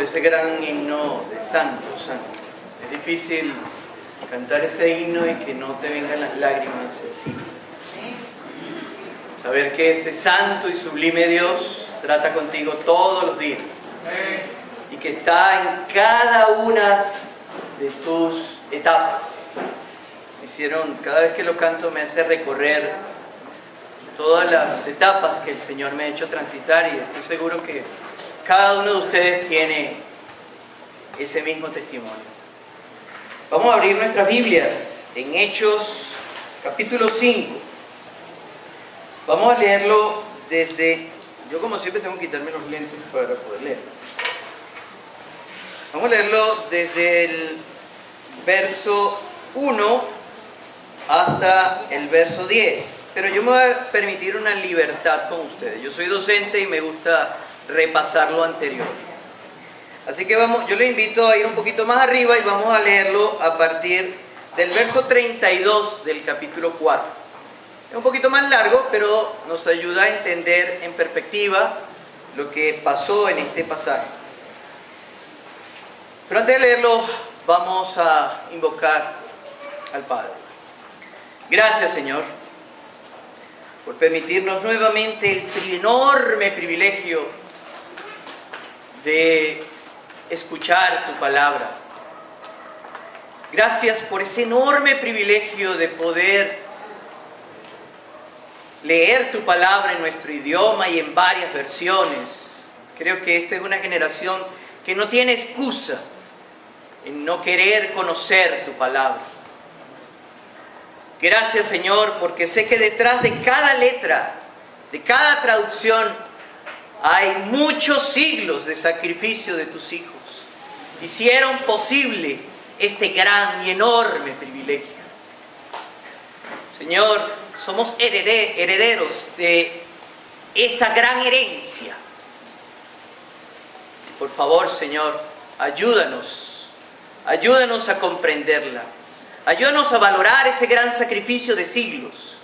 ese gran himno de Santo, Santo. Es difícil cantar ese himno y que no te vengan las lágrimas encima. Saber que ese santo y sublime Dios trata contigo todos los días y que está en cada una de tus etapas. Cada vez que lo canto me hace recorrer todas las etapas que el Señor me ha hecho transitar, y estoy seguro que cada uno de ustedes tiene ese mismo testimonio. Vamos a abrir nuestras Biblias en Hechos capítulo 5. Vamos a leerlo desde... Yo como siempre tengo que quitarme los lentes para poder leer. Vamos a leerlo desde el verso 1 hasta el verso 10. Pero yo me voy a permitir una libertad con ustedes. Yo soy docente y me gusta repasar lo anterior. Así que yo les invito a ir un poquito más arriba y vamos a leerlo a partir del verso 32 del capítulo 4. Es un poquito más largo, pero nos ayuda a entender en perspectiva lo que pasó en este pasaje. Pero antes de leerlo, vamos a invocar al Padre. Gracias, Señor, por permitirnos nuevamente el enorme privilegio de escuchar tu palabra. Gracias por ese enorme privilegio de poder leer tu palabra en nuestro idioma y en varias versiones. Creo que esta es una generación que no tiene excusa en no querer conocer tu palabra. Gracias, Señor, porque sé que detrás de cada letra, de cada traducción, hay muchos siglos de sacrificio de tus hijos. Hicieron posible este gran y enorme privilegio. Señor, somos herederos de esa gran herencia. Por favor, Señor, ayúdanos a comprenderla. Ayúdanos a valorar ese gran sacrificio de siglos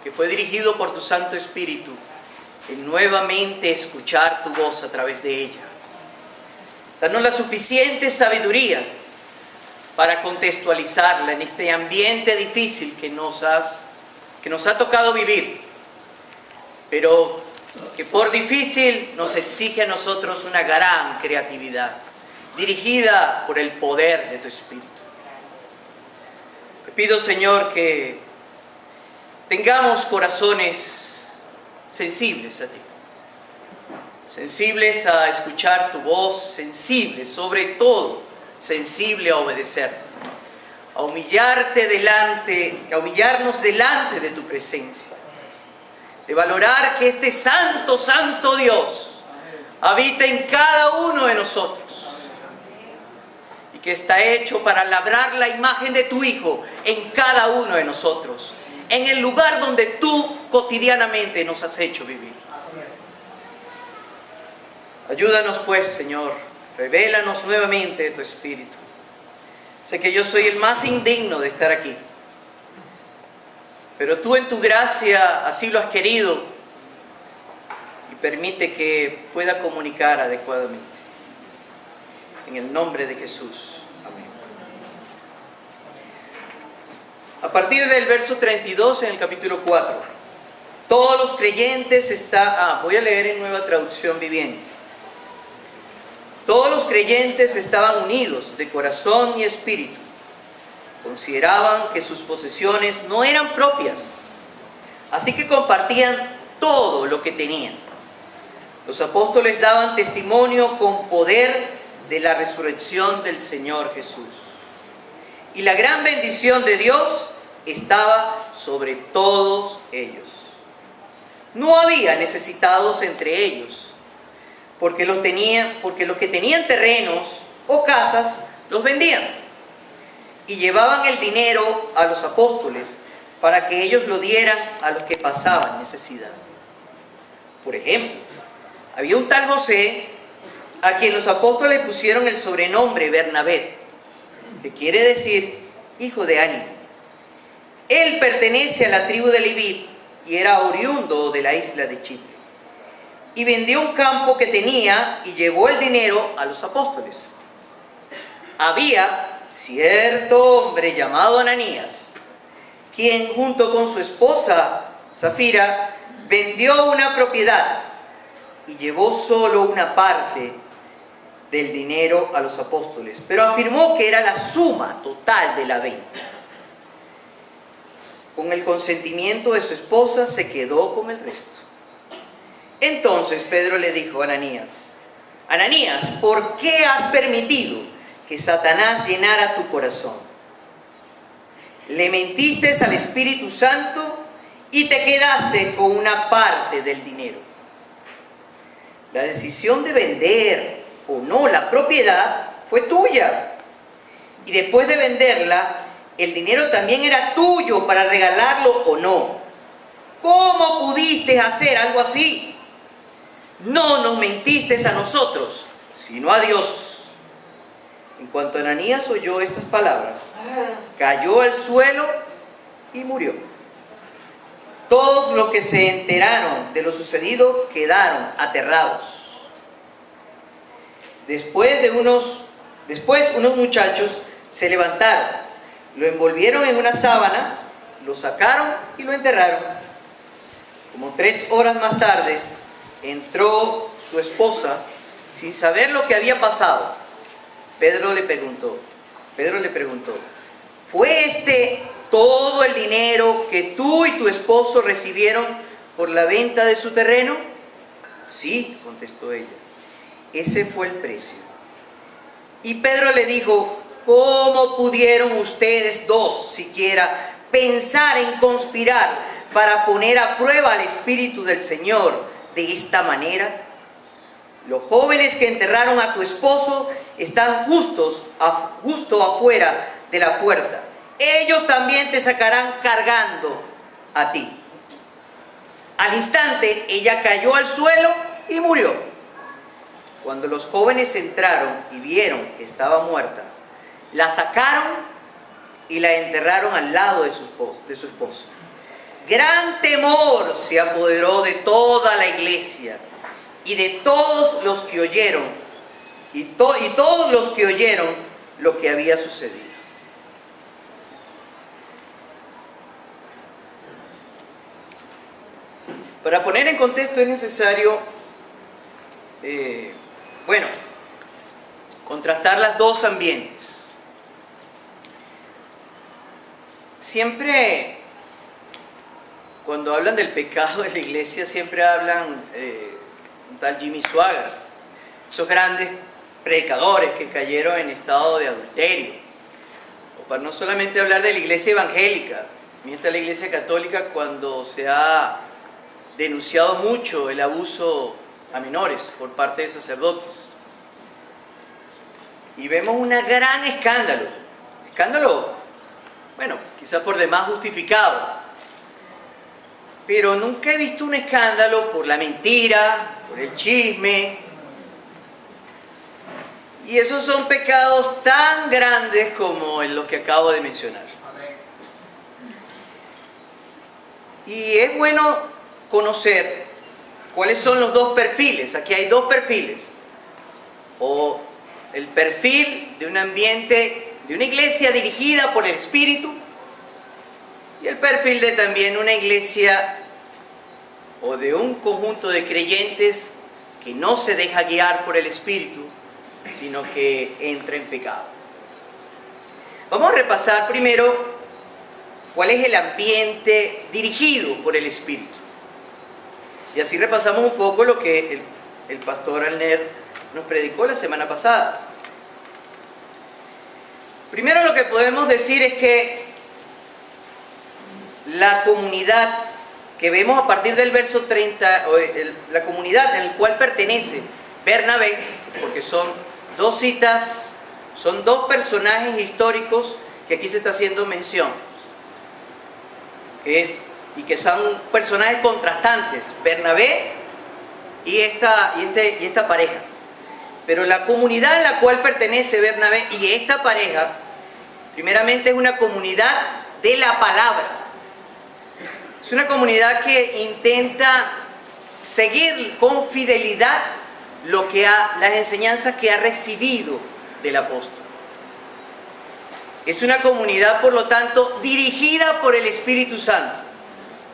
que fue dirigido por tu Santo Espíritu en nuevamente escuchar tu voz a través de ella. Danos la suficiente sabiduría para contextualizarla en este ambiente difícil que nos ha tocado vivir, pero que por difícil nos exige a nosotros una gran creatividad, dirigida por el poder de tu Espíritu. Te pido, Señor, que tengamos corazones sensibles a ti, sensibles a escuchar tu voz, sensibles, sobre todo, sensible a obedecerte, a humillarnos delante de tu presencia, de valorar que este santo, santo Dios habita en cada uno de nosotros y que está hecho para labrar la imagen de tu Hijo en cada uno de nosotros, en el lugar donde tú cotidianamente nos has hecho vivir. Ayúdanos pues, Señor, revélanos nuevamente tu Espíritu. Sé que yo soy el más indigno de estar aquí, pero tú en tu gracia así lo has querido y permite que pueda comunicar adecuadamente. En el nombre de Jesús. Amén. A partir del verso 32 en el capítulo 4, todos los creyentes voy a leer en Nueva Traducción Viviente. Todos los creyentes estaban unidos de corazón y espíritu. Consideraban que sus posesiones no eran propias, así que compartían todo lo que tenían. Los apóstoles daban testimonio con poder de la resurrección del Señor Jesús. Y la gran bendición de Dios estaba sobre todos ellos. No había necesitados entre ellos, porque los que tenían terrenos o casas los vendían y llevaban el dinero a los apóstoles para que ellos lo dieran a los que pasaban necesidad. Por ejemplo, había un tal José a quien los apóstoles pusieron el sobrenombre Bernabé, que quiere decir hijo de ánimo. Él pertenece a la tribu de Leví y era oriundo de la isla de Chipre. y vendió un campo que tenía y llevó el dinero a los apóstoles. Había cierto hombre llamado Ananías, quien junto con su esposa Zafira vendió una propiedad y llevó solo una parte del dinero a los apóstoles, pero afirmó que era la suma total de la venta. Con el consentimiento de su esposa se quedó con el resto. Entonces Pedro le dijo a Ananías: Ananías, ¿por qué has permitido que Satanás llenara tu corazón? Le mentiste al Espíritu Santo y te quedaste con una parte del dinero. La decisión de vender o no la propiedad fue tuya. Y después de venderla, el dinero también era tuyo para regalarlo o no. ¿Cómo pudiste hacer algo así? No nos mentiste a nosotros, sino a Dios. En cuanto Ananías oyó estas palabras, cayó al suelo y murió. Todos los que se enteraron de lo sucedido quedaron aterrados. Después unos muchachos se levantaron, lo envolvieron en una sábana, lo sacaron y lo enterraron. Como 3 horas más tarde, entró su esposa sin saber lo que había pasado. Pedro le preguntó, ¿fue este todo el dinero que tú y tu esposo recibieron por la venta de su terreno? Sí, contestó ella. Ese fue el precio. Y Pedro le dijo: ¿cómo pudieron ustedes dos siquiera pensar en conspirar para poner a prueba al Espíritu del Señor de esta manera? Los jóvenes que enterraron a tu esposo están justo afuera de la puerta. Ellos también te sacarán cargando a ti. Al instante ella cayó al suelo y murió. Cuando los jóvenes entraron y vieron que estaba muerta, la sacaron y la enterraron al lado de su esposo. Gran temor se apoderó de toda la iglesia y de todos los que oyeron, todos los que oyeron lo que había sucedido. Para poner en contexto es necesario contrastar los dos ambientes. Siempre, cuando hablan del pecado de la iglesia, siempre hablan un tal Jimmy Swaggart, esos grandes predicadores que cayeron en estado de adulterio. O para no solamente hablar de la iglesia evangélica, también está la iglesia católica, cuando se ha denunciado mucho el abuso a menores por parte de sacerdotes. Y vemos un gran escándalo, bueno, quizás por demás justificado, pero nunca he visto un escándalo por la mentira, por el chisme, y esos son pecados tan grandes como los que acabo de mencionar. Y es bueno conocer cuáles son los dos perfiles. Aquí hay dos perfiles: o el perfil de un ambiente, de una iglesia dirigida por el Espíritu, y el perfil de también una iglesia o de un conjunto de creyentes que no se deja guiar por el Espíritu, sino que entra en pecado. Vamos a repasar primero cuál es el ambiente dirigido por el Espíritu. Y así repasamos un poco lo que el pastor Alner nos predicó la semana pasada. Primero, lo que podemos decir es que la comunidad que vemos a partir del verso 30, la comunidad en la cual pertenece Bernabé, porque son dos citas, son dos personajes históricos que aquí se está haciendo mención, y que son personajes contrastantes, Bernabé y esta pareja. Pero la comunidad en la cual pertenece Bernabé y esta pareja, primeramente es una comunidad de la palabra. Es una comunidad que intenta seguir con fidelidad las enseñanzas que ha recibido del apóstol. Es una comunidad, por lo tanto, dirigida por el Espíritu Santo.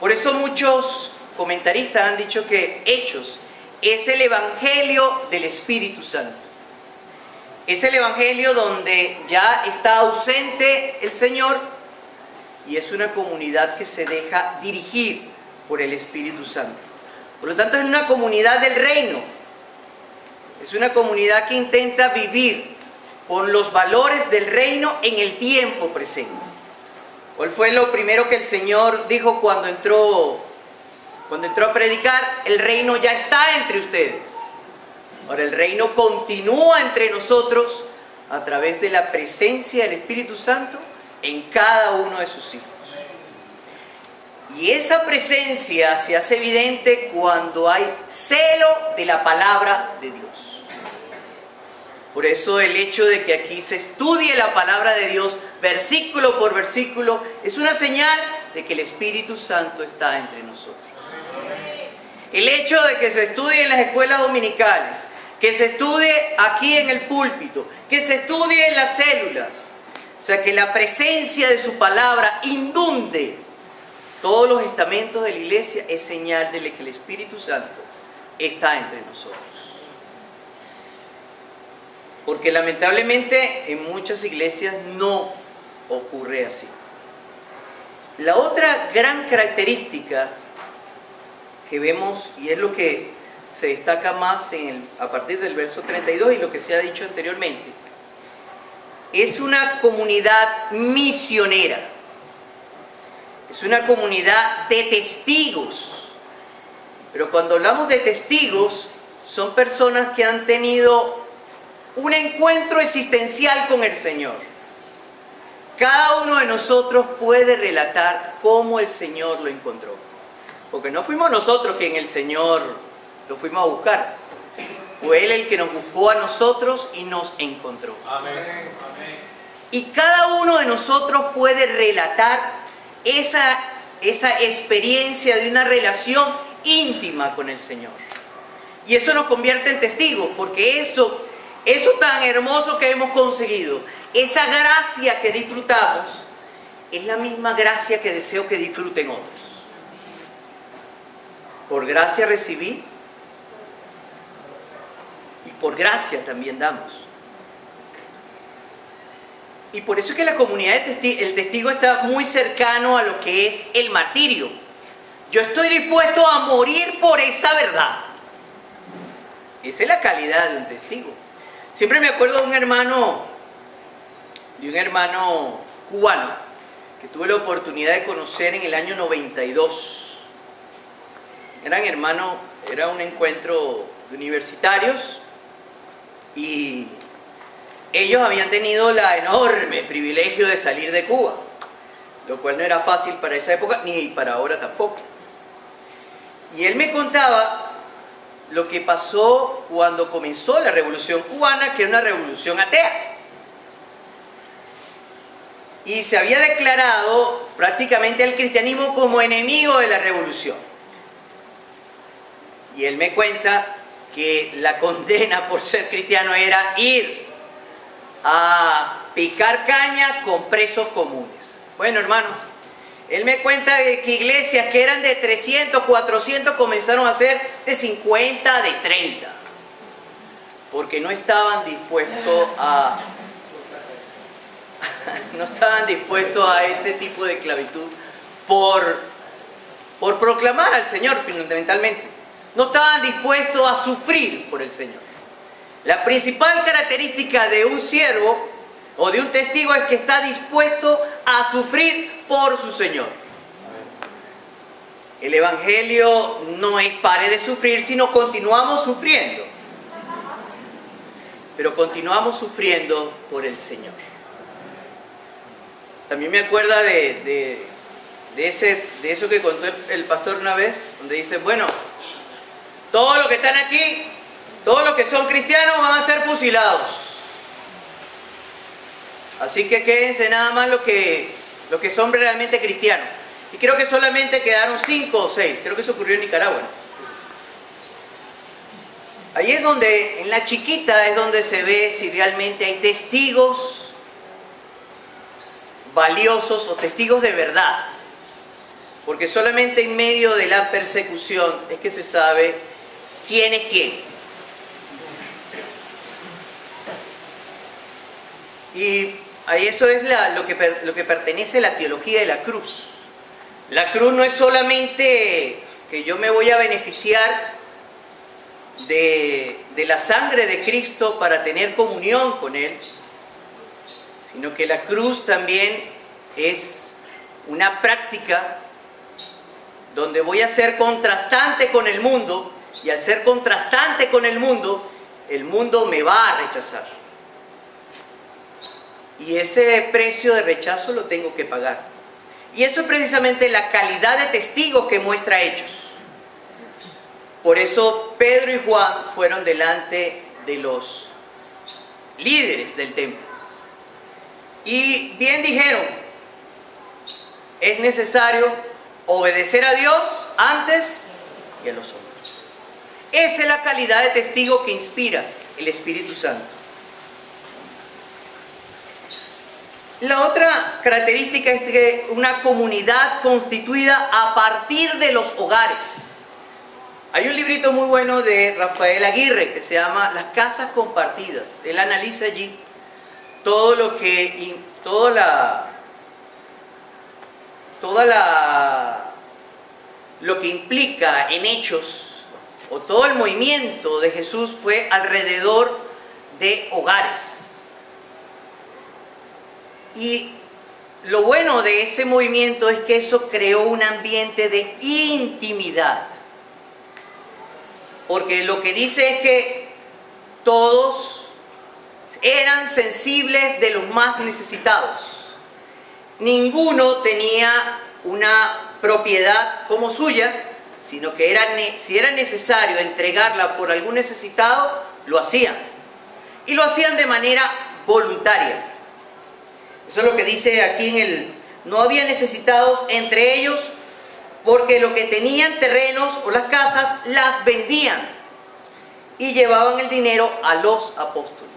Por eso muchos comentaristas han dicho que Hechos es el Evangelio del Espíritu Santo. Es el Evangelio donde ya está ausente el Señor y es una comunidad que se deja dirigir por el Espíritu Santo. Por lo tanto, es una comunidad del reino. Es una comunidad que intenta vivir con los valores del reino en el tiempo presente. ¿Cuál fue lo primero que el Señor dijo cuando entró a predicar? El reino ya está entre ustedes. Ahora el reino continúa entre nosotros a través de la presencia del Espíritu Santo en cada uno de sus hijos. Y esa presencia se hace evidente cuando hay celo de la palabra de Dios. Por eso el hecho de que aquí se estudie la palabra de Dios versículo por versículo es una señal de que el Espíritu Santo está entre nosotros. El hecho de que se estudie en las escuelas dominicales, que se estudie aquí en el púlpito, que se estudie en las células, o sea, que la presencia de su palabra inunde todos los estamentos de la iglesia, es señal de que el Espíritu Santo está entre nosotros. Porque lamentablemente en muchas iglesias no ocurre así. La otra gran característica que vemos, y es lo que se destaca más a partir del verso 32 y lo que se ha dicho anteriormente, es una comunidad misionera. Es una comunidad de testigos. Pero cuando hablamos de testigos, son personas que han tenido un encuentro existencial con el Señor. Cada uno de nosotros puede relatar cómo el Señor lo encontró. Porque no fuimos nosotros quien el Señor lo fuimos a buscar. Fue Él el que nos buscó a nosotros y nos encontró. Amén. Y cada uno de nosotros puede relatar esa experiencia de una relación íntima con el Señor. Y eso nos convierte en testigos, porque eso tan hermoso que hemos conseguido, esa gracia que disfrutamos, es la misma gracia que deseo que disfruten otros. Por gracia recibí y por gracia también damos. Y por eso es que la comunidad el testigo está muy cercano a lo que es el martirio. Yo estoy dispuesto a morir por esa verdad. Esa es la calidad de un testigo. Siempre me acuerdo de un hermano cubano que tuve la oportunidad de conocer en el año 92. Gran hermano, era un encuentro de universitarios y ellos habían tenido el enorme privilegio de salir de Cuba, lo cual no era fácil para esa época ni para ahora tampoco. Y él me contaba lo que pasó cuando comenzó la Revolución Cubana, que era una revolución atea. Y se había declarado prácticamente al cristianismo como enemigo de la revolución. Y él me cuenta que la condena por ser cristiano era ir a picar caña con presos comunes. Bueno, hermano, él me cuenta de que iglesias que eran de 300, 400 comenzaron a ser de 50, de 30. Porque no estaban dispuestos a ese tipo de esclavitud por proclamar al Señor fundamentalmente. No estaban dispuestos a sufrir por el Señor. La principal característica de un siervo o de un testigo es que está dispuesto a sufrir por su Señor. El Evangelio no es pare de sufrir, sino continuamos sufriendo. Pero continuamos sufriendo por el Señor. También me acuerda de eso que contó el pastor una vez, donde dice, bueno, todos los que están aquí, todos los que son cristianos van a ser fusilados. Así que quédense nada más los que son realmente cristianos. Y creo que solamente quedaron 5 o 6. Creo que eso ocurrió en Nicaragua, ¿no? Ahí es donde, en la chiquita, es donde se ve si realmente hay testigos valiosos o testigos de verdad. Porque solamente en medio de la persecución es que se sabe quién es quién. Y ahí eso es lo que pertenece a la teología de la cruz. La cruz no es solamente que yo me voy a beneficiar de la sangre de Cristo para tener comunión con Él, sino que la cruz también es una práctica donde voy a ser contrastante con el mundo, y al ser contrastante con el mundo me va a rechazar. Y ese precio de rechazo lo tengo que pagar. Y eso es precisamente la calidad de testigo que muestra Hechos. Por eso Pedro y Juan fueron delante de los líderes del templo. Y bien dijeron, es necesario obedecer a Dios antes que a los hombres. Esa es la calidad de testigo que inspira el Espíritu Santo. La otra característica es que una comunidad constituida a partir de los hogares. Hay un librito muy bueno de Rafael Aguirre que se llama Las casas compartidas. Él analiza allí todo lo que lo que implica en Hechos, o todo el movimiento de Jesús fue alrededor de hogares. Y lo bueno de ese movimiento es que eso creó un ambiente de intimidad. Porque lo que dice es que todos eran sensibles de los más necesitados. Ninguno tenía una propiedad como suya, sino que si era necesario entregarla por algún necesitado, lo hacían. Y lo hacían de manera voluntaria. Eso es lo que dice aquí no había necesitados entre ellos, porque lo que tenían terrenos o las casas las vendían y llevaban el dinero a los apóstoles.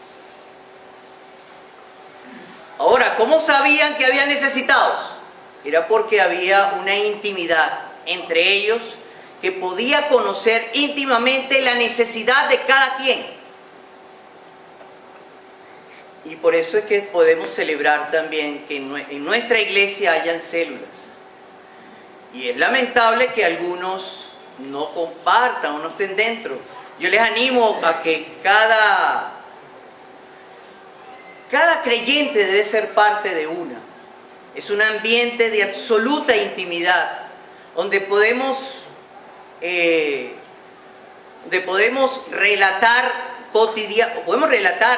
Ahora, ¿cómo sabían que había necesitados? Era porque había una intimidad entre ellos que podía conocer íntimamente la necesidad de cada quien. Y por eso es que podemos celebrar también que en nuestra iglesia hayan células. Y es lamentable que algunos no compartan o no estén dentro. Yo les animo a que cada creyente debe ser parte de una. Es un ambiente de absoluta intimidad, donde podemos relatar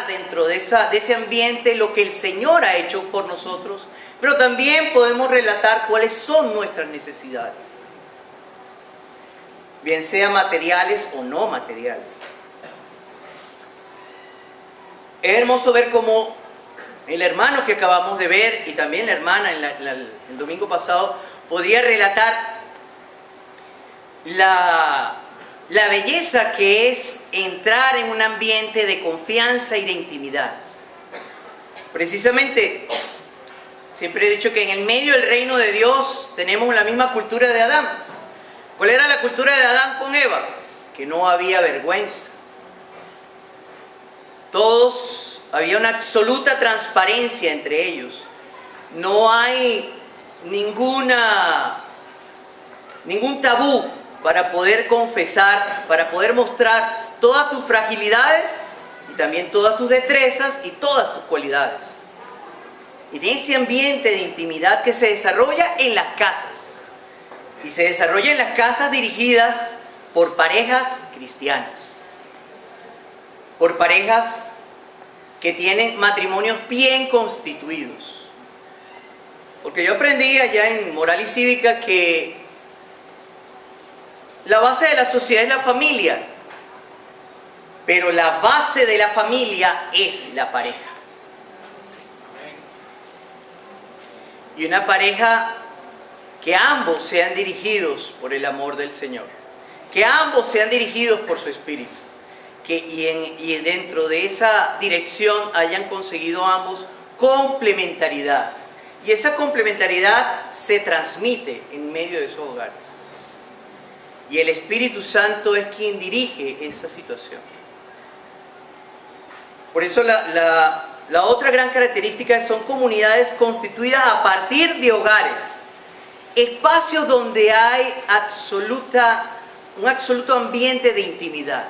dentro de ese ambiente lo que el Señor ha hecho por nosotros, pero también podemos relatar cuáles son nuestras necesidades, bien sean materiales o no materiales. Es hermoso ver cómo el hermano que acabamos de ver y también la hermana el domingo pasado podía relatar la belleza que es entrar en un ambiente de confianza y de intimidad. Precisamente, siempre he dicho que en el medio del reino de Dios tenemos la misma cultura de Adán. ¿Cuál era la cultura de Adán con Eva? Que no había vergüenza. Había una absoluta transparencia entre ellos. No hay ningún tabú para poder confesar, para poder mostrar todas tus fragilidades y también todas tus destrezas y todas tus cualidades. En ese ambiente de intimidad que se desarrolla en las casas, y se desarrolla en las casas dirigidas por parejas cristianas, por parejas que tienen matrimonios bien constituidos. Porque yo aprendí allá en Moral y Cívica que la base de la sociedad es la familia, pero la base de la familia es la pareja. Y una pareja que ambos sean dirigidos por el amor del Señor, que ambos sean dirigidos por su Espíritu, y dentro de esa dirección hayan conseguido ambos complementariedad. Y esa complementariedad se transmite en medio de esos hogares. Y el Espíritu Santo es quien dirige esa situación. Por eso la otra gran característica son comunidades constituidas a partir de hogares. Espacios donde hay un absoluto ambiente de intimidad.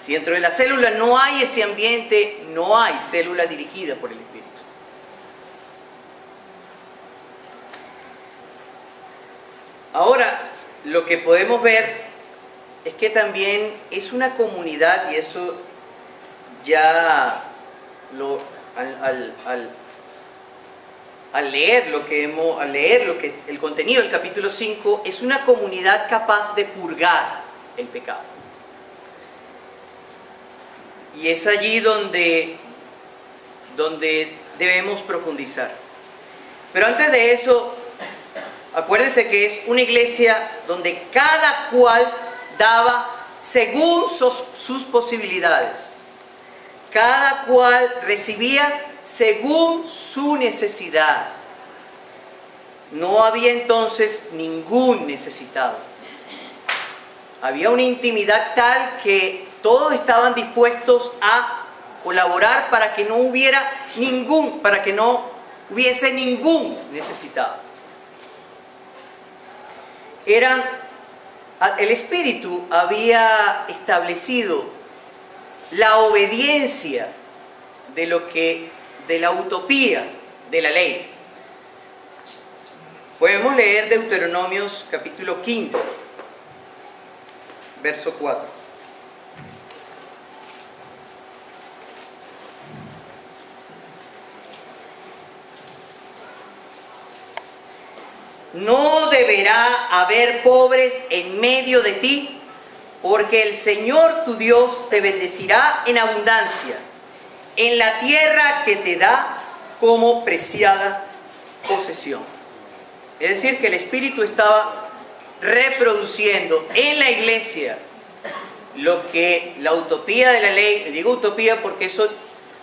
Si dentro de la célula no hay ese ambiente, no hay célula dirigida por el Espíritu. Ahora, lo que podemos ver es que también es una comunidad, y eso ya al leer el contenido del capítulo 5, es una comunidad capaz de purgar el pecado. Y es allí donde debemos profundizar. Pero antes de eso, acuérdense que es una iglesia donde cada cual daba según sus posibilidades. Cada cual recibía según su necesidad. No había entonces ningún necesitado. Había una intimidad tal que todos estaban dispuestos a colaborar para que no hubiese ningún necesitado. El Espíritu había establecido la obediencia de la utopía de la ley. Podemos leer Deuteronomios capítulo 15, verso 4. No deberá haber pobres en medio de ti, porque el Señor tu Dios te bendecirá en abundancia, en la tierra que te da como preciada posesión. Es decir, que el Espíritu estaba reproduciendo en la iglesia lo que la utopía de la ley, digo utopía porque eso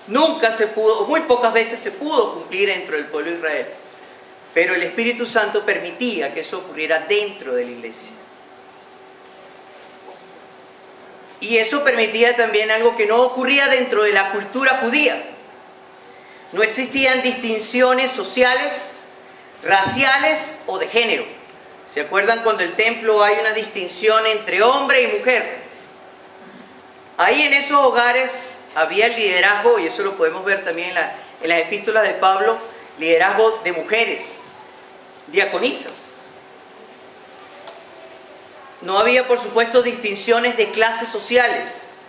nunca se pudo, o muy pocas veces se pudo cumplir dentro del pueblo de Israel. Pero el Espíritu Santo permitía que eso ocurriera dentro de la iglesia. Y eso permitía también algo que no ocurría dentro de la cultura judía. No existían distinciones sociales, raciales o de género. ¿Se acuerdan cuando en el templo hay una distinción entre hombre y mujer? Ahí en esos hogares había el liderazgo, y eso lo podemos ver también en las epístolas de Pablo, liderazgo de mujeres, diaconisas. No había, por supuesto, distinciones de clases sociales.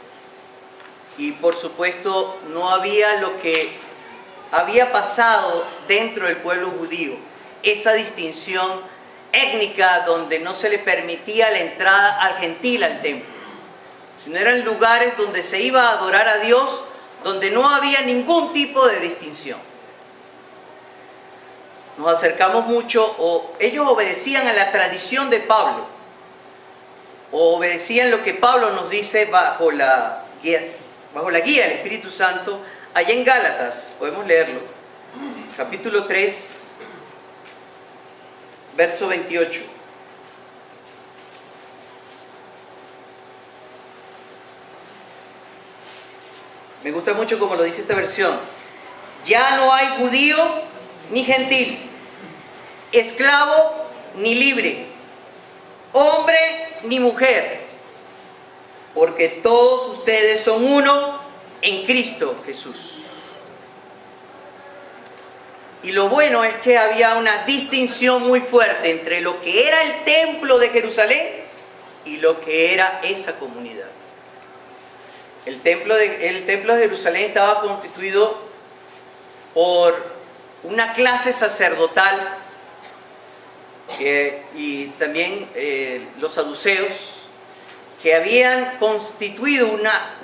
Y, por supuesto, no había lo que había pasado dentro del pueblo judío. Esa distinción étnica donde no se le permitía la entrada al gentil al templo. Sino eran lugares donde se iba a adorar a Dios, donde no había ningún tipo de distinción. Nos acercamos mucho, o ellos obedecían a la tradición de Pablo, o obedecían lo que Pablo nos dice bajo la guía del Espíritu Santo, allá en Gálatas. Podemos leerlo, capítulo 3, verso 28. Me gusta mucho como lo dice esta versión. Ya no hay judío ni gentil, esclavo ni libre, hombre ni mujer, porque todos ustedes son uno en Cristo Jesús. Y lo bueno es que había una distinción muy fuerte entre lo que era el templo de Jerusalén y lo que era esa comunidad. El templo de Jerusalén estaba constituido por una clase sacerdotal y también los saduceos, que habían constituido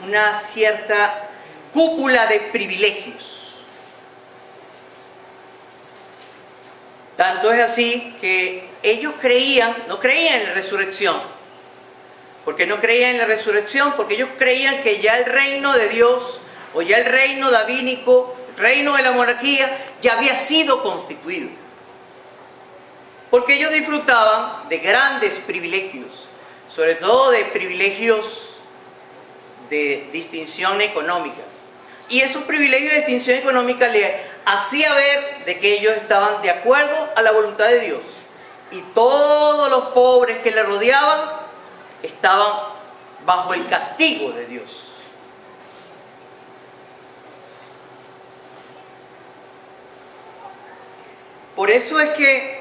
una cierta cúpula de privilegios. Tanto es así que ellos no creían en la resurrección, Porque no creían en la resurrección, porque ellos creían que ya el reino de Dios, o ya el reino davínico, el reino de la monarquía, ya había sido constituido. Porque ellos disfrutaban de grandes privilegios, sobre todo de privilegios de distinción económica. Y esos privilegios de distinción económica le hacía ver de que ellos estaban de acuerdo a la voluntad de Dios. Y todos los pobres que le rodeaban estaban bajo el castigo de Dios. Por eso es que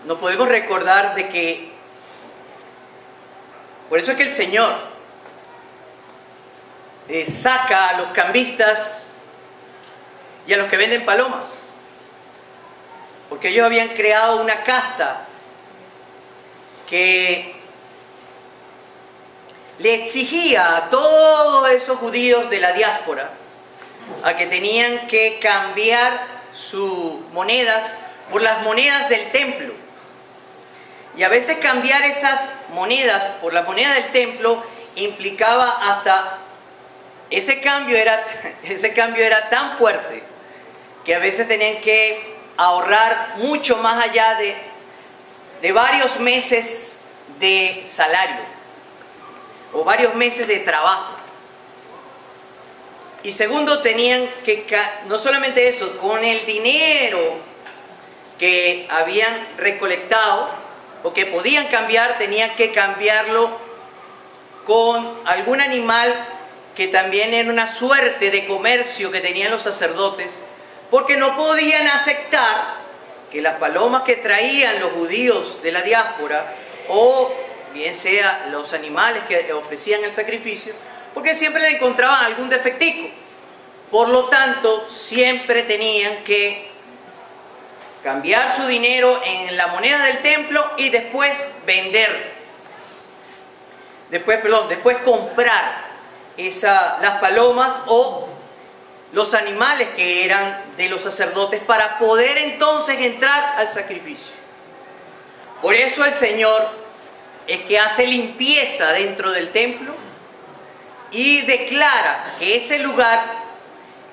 nos podemos recordar de que, por eso es que el Señor saca a los cambistas y a los que venden palomas, porque ellos habían creado una casta que le exigía a todos esos judíos de la diáspora a que tenían que cambiar sus monedas por las monedas del templo. Y a veces cambiar esas monedas por las monedas del templo implicaba hasta ese cambio era tan fuerte que a veces tenían que ahorrar mucho más allá de varios meses de salario o varios meses de trabajo. Y segundo, tenían que, no solamente eso, con el dinero que habían recolectado o que podían cambiar, tenían que cambiarlo con algún animal que también era una suerte de comercio que tenían los sacerdotes, porque no podían aceptar que las palomas que traían los judíos de la diáspora, o bien sea los animales que ofrecían el sacrificio, porque siempre le encontraban algún defectico. Por lo tanto, siempre tenían que cambiar su dinero en la moneda del templo y después vender. Después comprar las palomas o los animales que eran de los sacerdotes para poder entonces entrar al sacrificio. Por eso el Señor es que hace limpieza dentro del templo y declara que ese lugar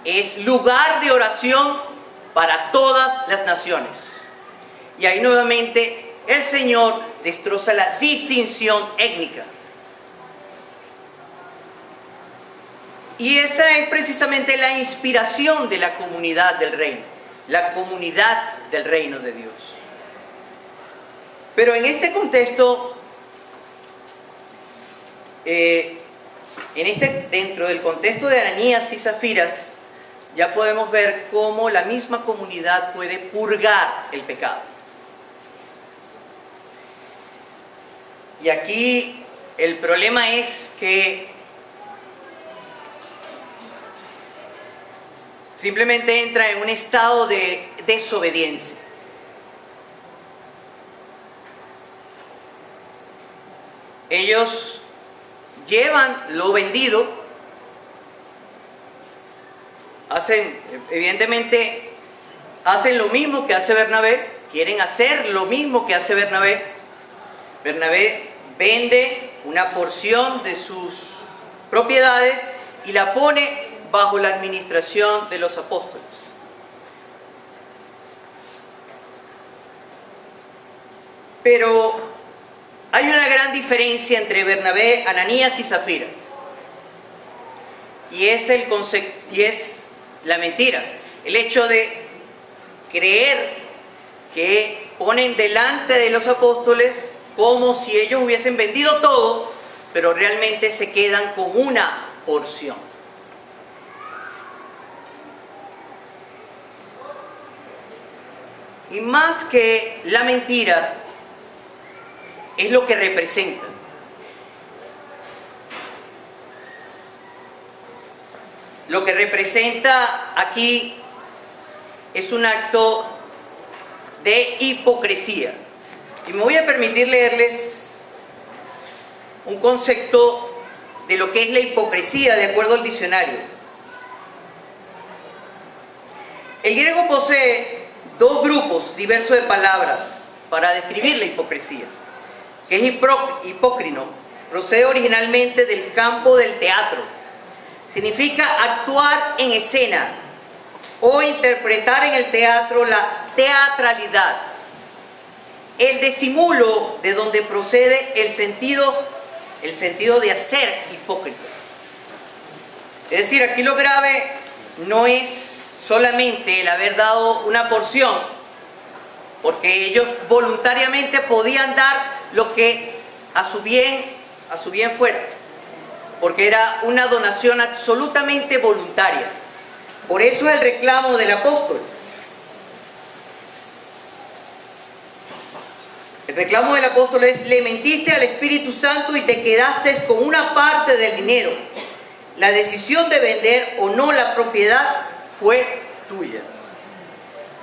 es lugar de oración para todas las naciones. Y ahí nuevamente el Señor destroza la distinción étnica. Y esa es precisamente la inspiración de la comunidad del reino, la comunidad del reino de Dios. Pero en este contexto, dentro del contexto de Ananías y Zafiras, ya podemos ver cómo la misma comunidad puede purgar el pecado. Y aquí el problema es que simplemente entra en un estado de desobediencia. Ellos llevan lo vendido, evidentemente hacen lo mismo que hace Bernabé, quieren hacer lo mismo que hace Bernabé. Bernabé vende una porción de sus propiedades y la pone bajo la administración de los apóstoles. Pero hay una gran diferencia entre Bernabé, Ananías y Zafira. Y es la mentira. El hecho de creer que ponen delante de los apóstoles como si ellos hubiesen vendido todo, pero realmente se quedan con una porción. Y más que la mentira, es lo que representa. Lo que representa aquí es un acto de hipocresía. Y me voy a permitir leerles un concepto de lo que es la hipocresía de acuerdo al diccionario. El griego posee dos grupos diversos de palabras para describir la hipocresía. que es hipócrino, procede originalmente del campo del teatro. Significa actuar en escena o interpretar en el teatro la teatralidad. El disimulo, de donde procede el sentido de hacer hipócrita. Es decir, aquí lo grave no es solamente el haber dado una porción, porque ellos voluntariamente podían dar lo que a su bien fuera, porque era una donación absolutamente voluntaria. Por eso es el reclamo del apóstol. El reclamo del apóstol es: le mentiste al Espíritu Santo y te quedaste con una parte del dinero. La decisión de vender o no la propiedad fue tuya.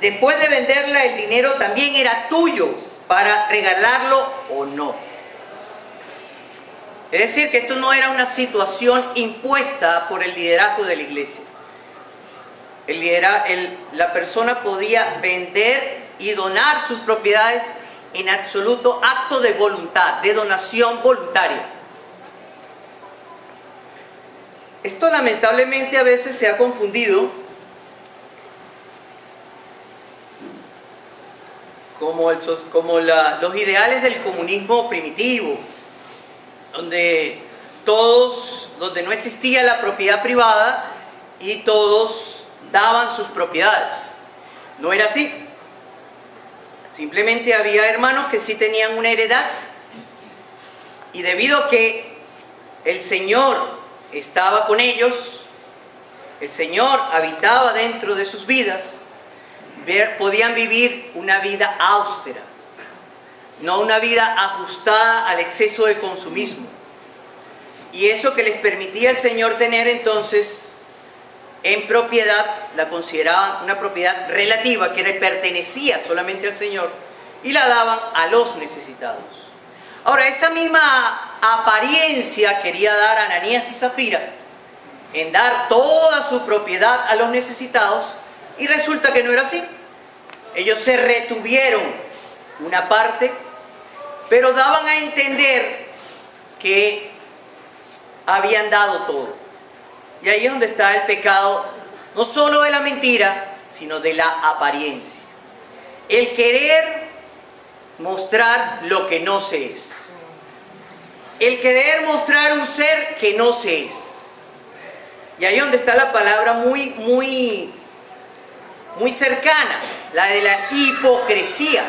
Después de venderla, el dinero también era tuyo para regalarlo o no. Es decir, que esto no era una situación impuesta por el liderazgo de la iglesia. La persona podía vender y donar sus propiedades en absoluto acto de voluntad, de donación voluntaria. Esto lamentablemente a veces se ha confundido como los ideales del comunismo primitivo, donde no existía la propiedad privada y todos daban sus propiedades. No era así. Simplemente había hermanos que sí tenían una heredad, y debido a que el Señor estaba con ellos, el Señor habitaba dentro de sus vidas, podían vivir una vida austera, no una vida ajustada al exceso de consumismo. Y eso que les permitía el Señor tener entonces en propiedad, la consideraban una propiedad relativa que le pertenecía solamente al Señor, y la daban a los necesitados. Ahora, esa misma apariencia quería dar Ananías y Zafira en dar toda su propiedad a los necesitados, y resulta que no era así. Ellos se retuvieron una parte, pero daban a entender que habían dado todo. Y ahí es donde está el pecado, no solo de la mentira, sino de la apariencia. El querer mostrar lo que no se es. El querer mostrar un ser que no se es. Y ahí es donde está la palabra muy cercana, la de la hipocresía,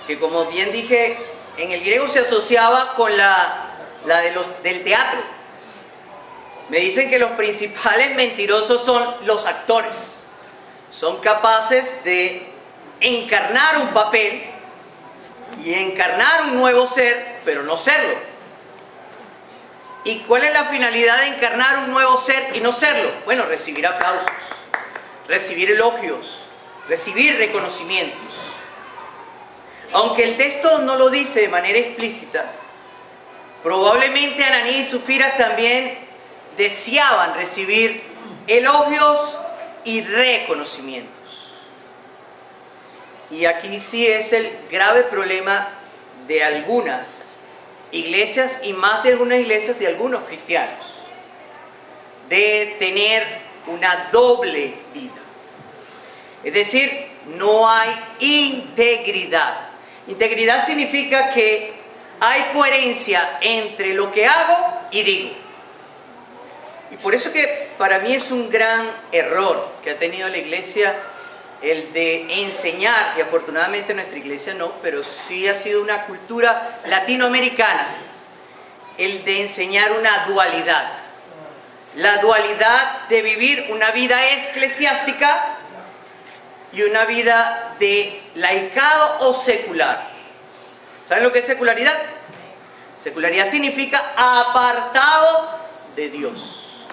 que, como bien dije, en el griego se asociaba con del teatro. Me dicen que los principales mentirosos son los actores. Son capaces de encarnar un papel y encarnar un nuevo ser, pero no serlo. ¿Y cuál es la finalidad de encarnar un nuevo ser y no serlo? Bueno, recibir aplausos, recibir elogios, recibir reconocimientos. Aunque el texto no lo dice de manera explícita, probablemente Ananías y Zafira también deseaban recibir elogios y reconocimientos. Y aquí sí es el grave problema de algunas iglesias, y más de algunas iglesias de algunos cristianos, de tener una doble vida. Es decir, no hay integridad. Integridad significa que hay coherencia entre lo que hago y digo. Y por eso que para mí es un gran error que ha tenido la iglesia el de enseñar, y afortunadamente nuestra iglesia no, pero sí ha sido una cultura latinoamericana, el de enseñar una dualidad. La dualidad de vivir una vida eclesiástica y una vida de laicado o secular. ¿Saben lo que es secularidad? Secularidad significa apartado de Dios.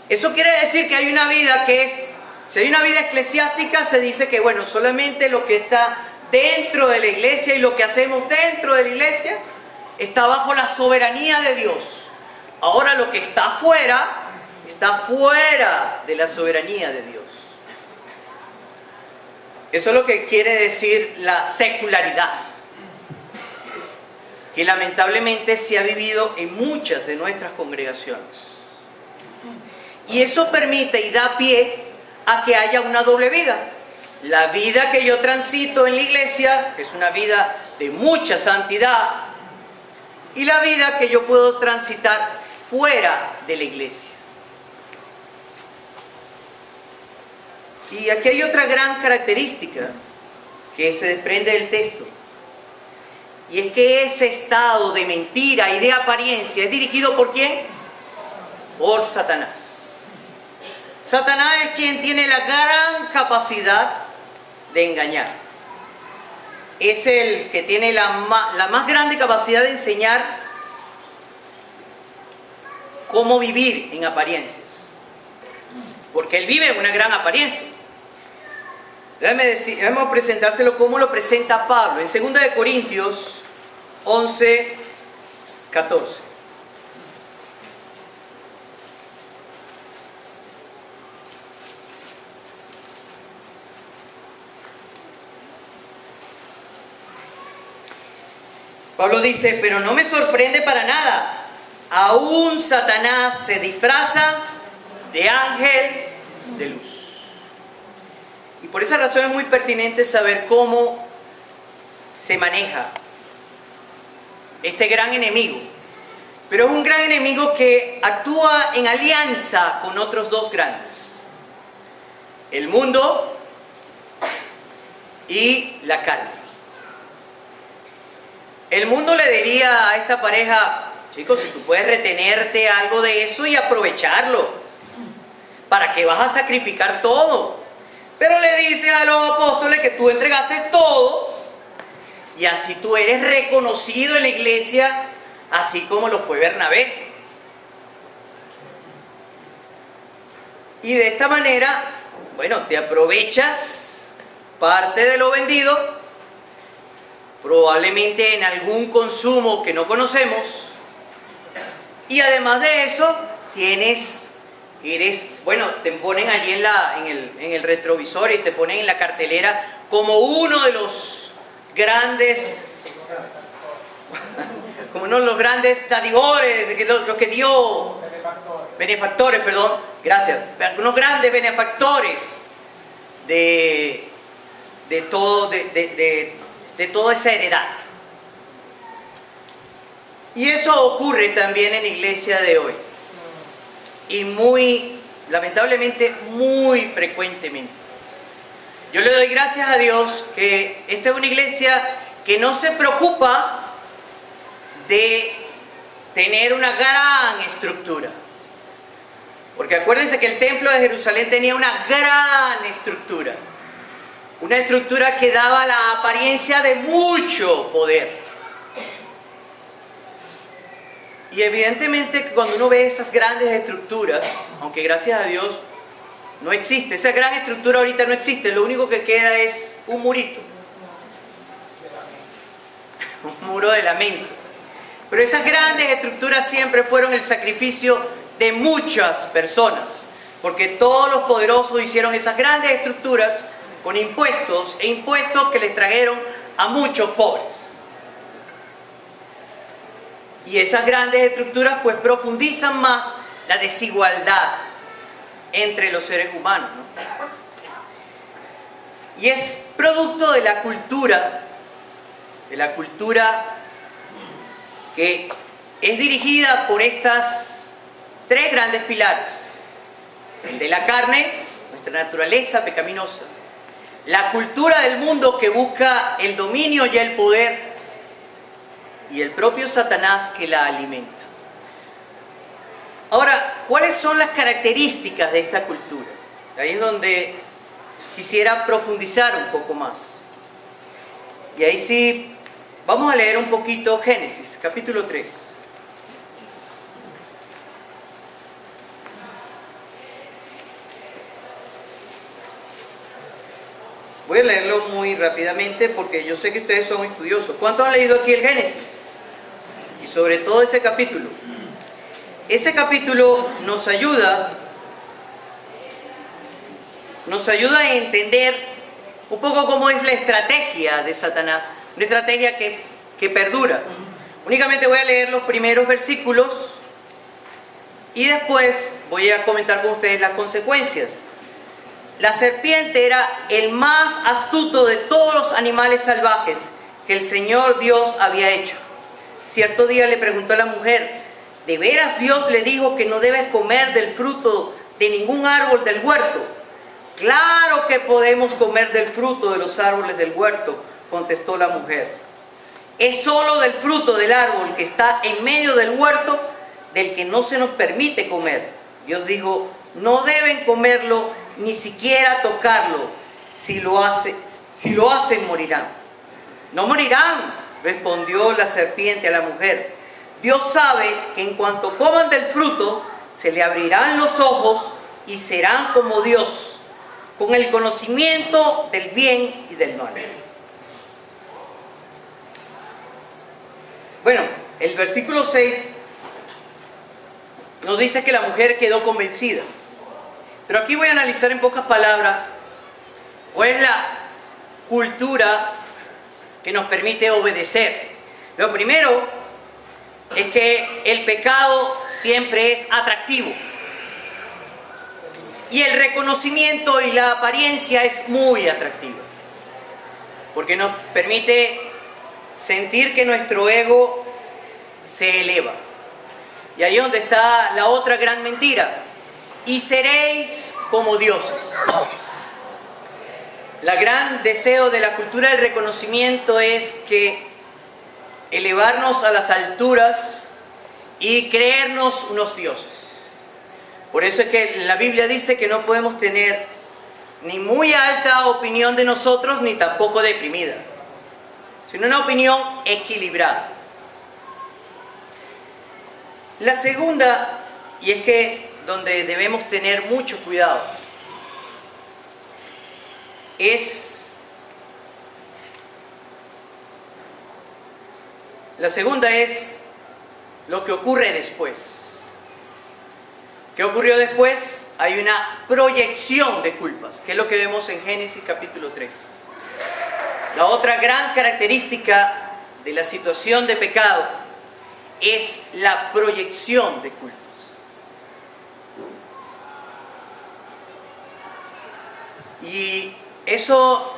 Eso quiere decir que hay una vida si hay una vida eclesiástica, se dice que, bueno, solamente lo que está dentro de la iglesia y lo que hacemos dentro de la iglesia está bajo la soberanía de Dios. Ahora lo que está fuera de la soberanía de Dios. Eso es lo que quiere decir la secularidad. que lamentablemente se ha vivido en muchas de nuestras congregaciones. Y eso permite y da pie a que haya una doble vida. La vida que yo transito en la iglesia, que es una vida de mucha santidad, y la vida que yo puedo transitar fuera de la iglesia. Y aquí hay otra gran característica que se desprende del texto. Y es que ese estado de mentira y de apariencia es dirigido ¿por quién? Por Satanás. Satanás es quien tiene la gran capacidad de engañar. Es el que tiene la más grande capacidad de enseñar cómo vivir en apariencias. Porque él vive en una gran apariencia. Déjame presentárselo como lo presenta Pablo en 2 de Corintios 11, 14. Pablo dice, pero no me sorprende para nada. Aún Satanás se disfraza de ángel de luz. Y por esa razón es muy pertinente saber cómo se maneja este gran enemigo. Pero es un gran enemigo que actúa en alianza con otros dos grandes: el mundo y la carne. El mundo le diría a esta pareja, chicos, si tú puedes retenerte algo de eso y aprovecharlo, ¿para qué vas a sacrificar todo? Pero le dice a los apóstoles que tú entregaste todo y así tú eres reconocido en la iglesia, así como lo fue Bernabé. Y de esta manera, bueno, te aprovechas parte de lo vendido, probablemente en algún consumo que no conocemos, y además de eso bueno, te ponen allí en el retrovisor y te ponen en la cartelera como uno de los grandes, como uno de los grandes dadivores, los que dio, benefactores, perdón, gracias, unos grandes benefactores de toda esa heredad. Y eso ocurre también en la iglesia de hoy. Y lamentablemente, muy frecuentemente. Yo le doy gracias a Dios que esta es una iglesia que no se preocupa de tener una gran estructura. Porque acuérdense que el templo de Jerusalén tenía una gran estructura. Una estructura que daba la apariencia de mucho poder. Y evidentemente cuando uno ve esas grandes estructuras, aunque gracias a Dios no existe, esa gran estructura ahorita no existe, lo único que queda es un murito. Un muro de lamento. Pero esas grandes estructuras siempre fueron el sacrificio de muchas personas, porque todos los poderosos hicieron esas grandes estructuras con impuestos que les trajeron a muchos pobres. Y esas grandes estructuras pues profundizan más la desigualdad entre los seres humanos, ¿no? Y es producto de la cultura que es dirigida por estas tres grandes pilares: el de la carne, nuestra naturaleza pecaminosa; la cultura del mundo que busca el dominio y el poder; y el propio Satanás que la alimenta. Ahora, ¿cuáles son las características de esta cultura? Ahí es donde quisiera profundizar un poco más. Y ahí sí, vamos a leer un poquito Génesis, capítulo 3. Voy a leerlo muy rápidamente porque yo sé que ustedes son estudiosos. ¿Cuántos han leído aquí el Génesis? Y sobre todo ese capítulo. Ese capítulo nos ayuda a entender un poco cómo es la estrategia de Satanás. Una estrategia que perdura. Únicamente voy a leer los primeros versículos y después voy a comentar con ustedes las consecuencias. La serpiente era el más astuto de todos los animales salvajes que el Señor Dios había hecho. Cierto día le preguntó a la mujer: ¿de veras Dios le dijo que no debes comer del fruto de ningún árbol del huerto? Claro que podemos comer del fruto de los árboles del huerto, contestó la mujer. Es solo del fruto del árbol que está en medio del huerto del que no se nos permite comer. Dios dijo: no deben comerlo, ni siquiera tocarlo. Si lo hacen, morirán. No morirán, respondió la serpiente a la mujer. Dios sabe que en cuanto coman del fruto, se le abrirán los ojos y serán como Dios, con el conocimiento del bien y del mal. Bueno, el versículo 6 nos dice que la mujer quedó convencida. Pero aquí voy a analizar en pocas palabras cuál es la cultura que nos permite obedecer. Lo primero es que el pecado siempre es atractivo. Y el reconocimiento y la apariencia es muy atractivo. Porque nos permite sentir que nuestro ego se eleva. Y ahí es donde está la otra gran mentira. Y seréis como dioses. El gran deseo de la cultura del reconocimiento es que elevarnos a las alturas y creernos unos dioses. Por eso es que la Biblia dice que no podemos tener ni muy alta opinión de nosotros, ni tampoco deprimida, sino una opinión equilibrada. La segunda, y es que donde debemos tener mucho cuidado, la segunda es lo que ocurre después. ¿Qué ocurrió después? Hay una proyección de culpas, que es lo que vemos en Génesis capítulo 3. La otra gran característica de la situación de pecado es la proyección de culpas. Y eso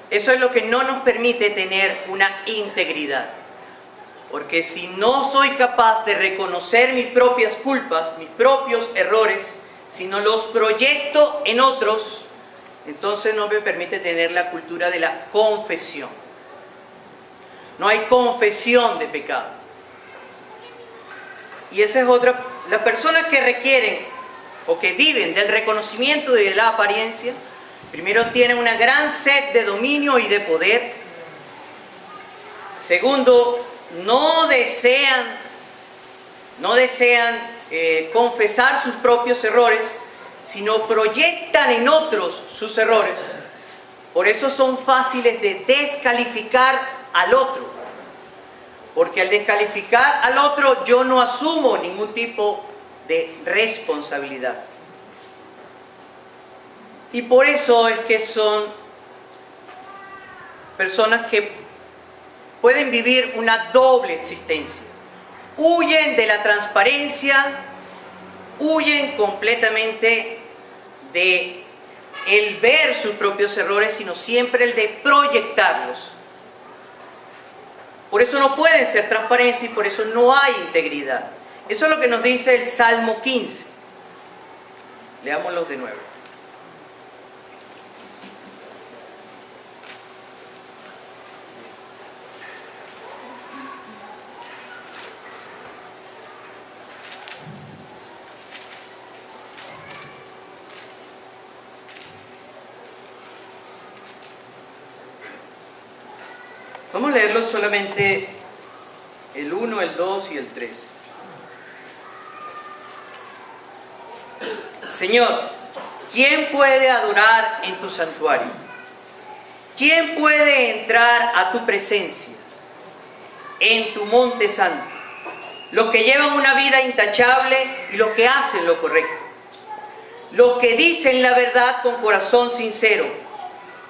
es lo que no nos permite tener una integridad. Porque si no soy capaz de reconocer mis propias culpas, mis propios errores, si no los proyecto en otros, entonces no me permite tener la cultura de la confesión. No hay confesión de pecado. Y esa es otra. Las personas que requieren o que viven del reconocimiento y de la apariencia, primero tienen una gran sed de dominio y de poder. Segundo, no desean confesar sus propios errores, sino proyectan en otros sus errores. Por eso son fáciles de descalificar al otro. Porque al descalificar al otro yo no asumo ningún tipo de responsabilidad. Y por eso es que son personas que pueden vivir una doble existencia. Huyen de la transparencia, huyen completamente de el ver sus propios errores, sino siempre el de proyectarlos. Por eso no pueden ser transparentes y por eso no hay integridad. Eso es lo que nos dice el Salmo 15. Leámoslo de nuevo. Vamos a leerlo solamente el 1, el 2 y el 3. Señor, ¿quién puede adorar en tu santuario? ¿Quién puede entrar a tu presencia en tu monte santo? Los que llevan una vida intachable y los que hacen lo correcto. Los que dicen la verdad con corazón sincero.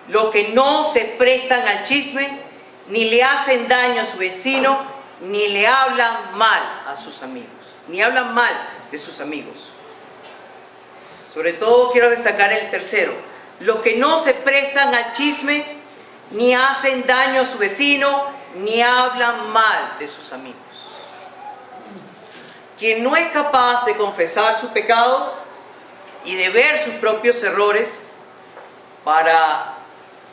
Los que no se prestan al chisme ni le hacen daño a su vecino ni le hablan mal a sus amigos, ni hablan mal de sus amigos. Sobre todo quiero destacar el tercero: los que no se prestan al chisme, ni hacen daño a su vecino, ni hablan mal de sus amigos. Quien no es capaz de confesar su pecado y de ver sus propios errores para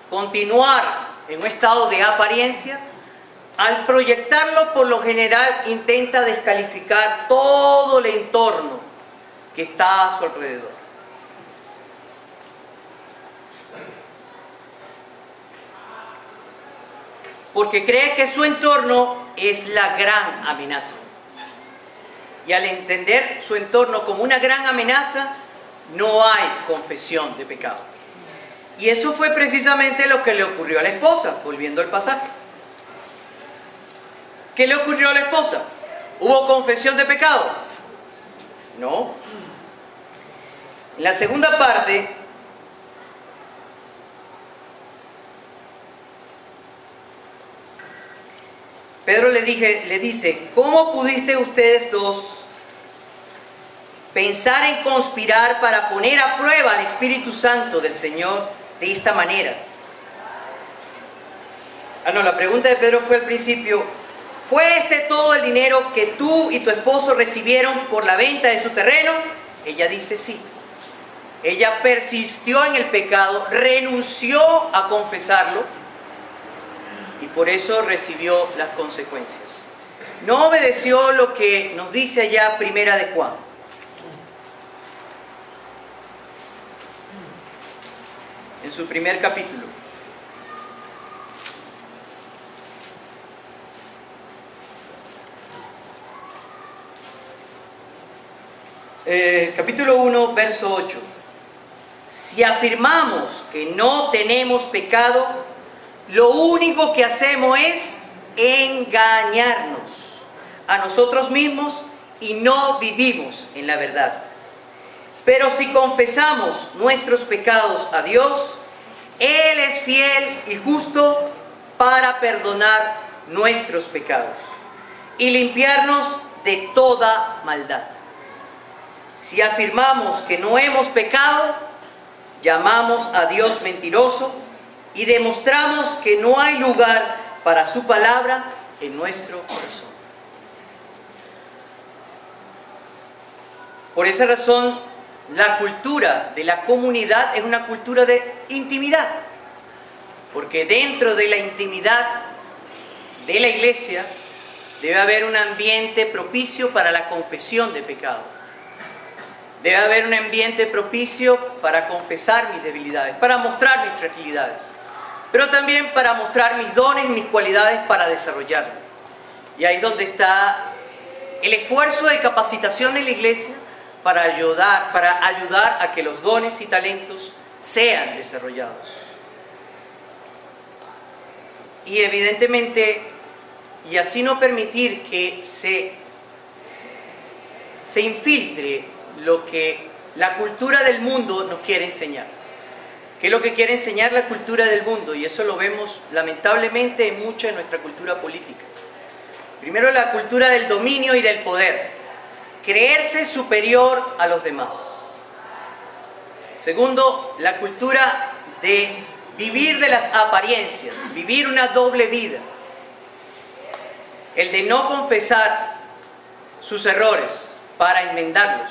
continuar en un estado de apariencia, al proyectarlo por lo general intenta descalificar todo el entorno que está a su alrededor. Porque cree que su entorno es la gran amenaza. Y al entender su entorno como una gran amenaza, no hay confesión de pecado. Y eso fue precisamente lo que le ocurrió a la esposa, volviendo al pasaje. ¿Qué le ocurrió a la esposa? ¿Hubo confesión de pecado? No. En la segunda parte, Pedro le dice: ¿cómo pudiste ustedes dos pensar en conspirar para poner a prueba al Espíritu Santo del Señor de esta manera? La pregunta de Pedro fue al principio: ¿fue este todo el dinero que tú y tu esposo recibieron por la venta de su terreno? Ella dice sí. Ella persistió en el pecado, renunció a confesarlo y por eso recibió las consecuencias. No obedeció lo que nos dice allá Primera de Juan. En su primer capítulo. Capítulo 1, verso 8. Si afirmamos que no tenemos pecado, lo único que hacemos es engañarnos a nosotros mismos y no vivimos en la verdad. Pero si confesamos nuestros pecados a Dios, Él es fiel y justo para perdonar nuestros pecados y limpiarnos de toda maldad. Si afirmamos que no hemos pecado, llamamos a Dios mentiroso y demostramos que no hay lugar para su palabra en nuestro corazón. Por esa razón, la cultura de la comunidad es una cultura de intimidad, porque dentro de la intimidad de la iglesia debe haber un ambiente propicio para la confesión de pecado. Debe haber un ambiente propicio para confesar mis debilidades, para mostrar mis fragilidades, pero también para mostrar mis dones y mis cualidades para desarrollarlas. Y ahí es donde está el esfuerzo de capacitación en la iglesia para ayudar a que los dones y talentos sean desarrollados. Y evidentemente, y así no permitir que se infiltre lo que la cultura del mundo nos quiere enseñar. ¿Qué es lo que quiere enseñar la cultura del mundo? Y eso lo vemos lamentablemente en mucha de nuestra cultura política. Primero, la cultura del dominio y del poder. Creerse superior a los demás. Segundo, la cultura de vivir de las apariencias, vivir una doble vida. El de no confesar sus errores para enmendarlos.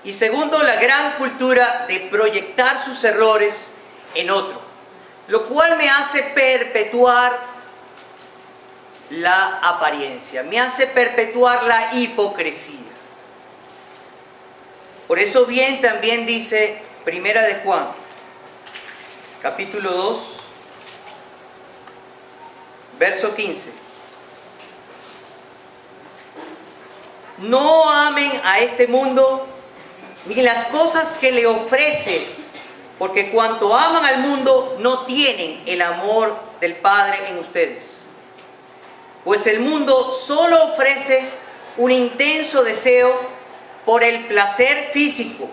Y segundo, la gran cultura de proyectar sus errores en otro, lo cual me hace perpetuar la apariencia, me hace perpetuar la hipocresía. Por eso bien también dice Primera de Juan, capítulo 2, verso 15. No amen a este mundo ni las cosas que le ofrece, porque cuanto aman al mundo no tienen el amor del Padre en ustedes. Pues el mundo solo ofrece un intenso deseo por el placer físico,